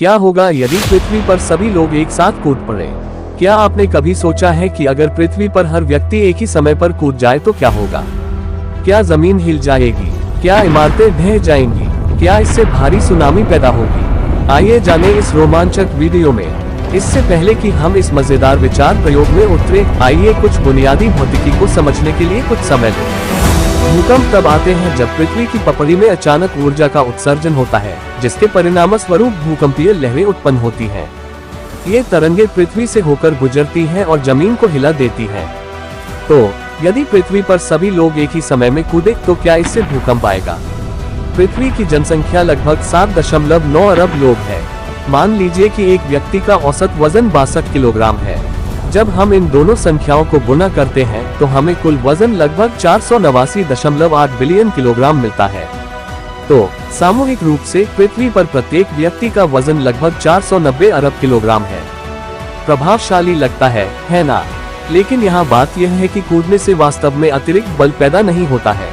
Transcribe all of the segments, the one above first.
क्या होगा यदि पृथ्वी पर सभी लोग एक साथ कूद पड़े? क्या आपने कभी सोचा है कि अगर पृथ्वी पर हर व्यक्ति एक ही समय पर कूद जाए तो क्या होगा? क्या जमीन हिल जाएगी? क्या इमारतें ढह जाएंगी? क्या इससे भारी सुनामी पैदा होगी? आइए जानें इस रोमांचक वीडियो में। इससे पहले कि हम इस मजेदार विचार प्रयोग में उतरे, आइए कुछ बुनियादी भौतिकी को समझने के लिए कुछ समय लें। भूकंप तब आते हैं जब पृथ्वी की पपड़ी में अचानक ऊर्जा का उत्सर्जन होता है, जिसके परिणामस्वरूप भूकंपीय लहरें उत्पन्न होती हैं। ये तरंगे पृथ्वी से होकर गुजरती हैं और जमीन को हिला देती हैं। तो यदि पृथ्वी पर सभी लोग एक ही समय में कूदे तो क्या इससे भूकंप आएगा? पृथ्वी की जनसंख्या लगभग 7.9 अरब लोग है। मान लीजिए कि एक व्यक्ति का औसत वजन 62 किलोग्राम है। जब हम इन दोनों संख्याओं को गुणा करते हैं तो हमें कुल वजन लगभग 489.8 बिलियन किलोग्राम मिलता है। तो सामूहिक रूप से पृथ्वी पर प्रत्येक व्यक्ति का वजन लगभग 490 अरब किलोग्राम है। प्रभावशाली लगता है ना? लेकिन यहाँ बात यह है कि कूदने से वास्तव में अतिरिक्त बल पैदा नहीं होता है।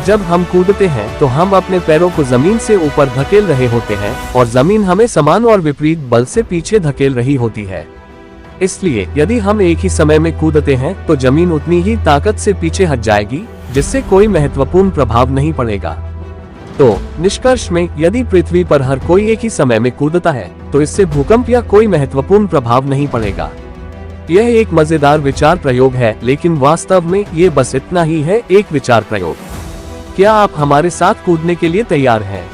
जब हम कूदते हैं तो हम अपने पैरों को जमीन से ऊपर धकेल रहे होते हैं और जमीन हमें समान और विपरीत बल से पीछे धकेल रही होती है। इसलिए यदि हम एक ही समय में कूदते हैं तो जमीन उतनी ही ताकत से पीछे हट जाएगी, जिससे कोई महत्वपूर्ण प्रभाव नहीं पड़ेगा। तो निष्कर्ष में, यदि पृथ्वी पर हर कोई एक ही समय में कूदता है तो इससे भूकंप या कोई महत्वपूर्ण प्रभाव नहीं पड़ेगा। यह एक मजेदार विचार प्रयोग है, लेकिन वास्तव में ये बस इतना ही है, एक विचार प्रयोग। क्या आप हमारे साथ कूदने के लिए तैयार हैं?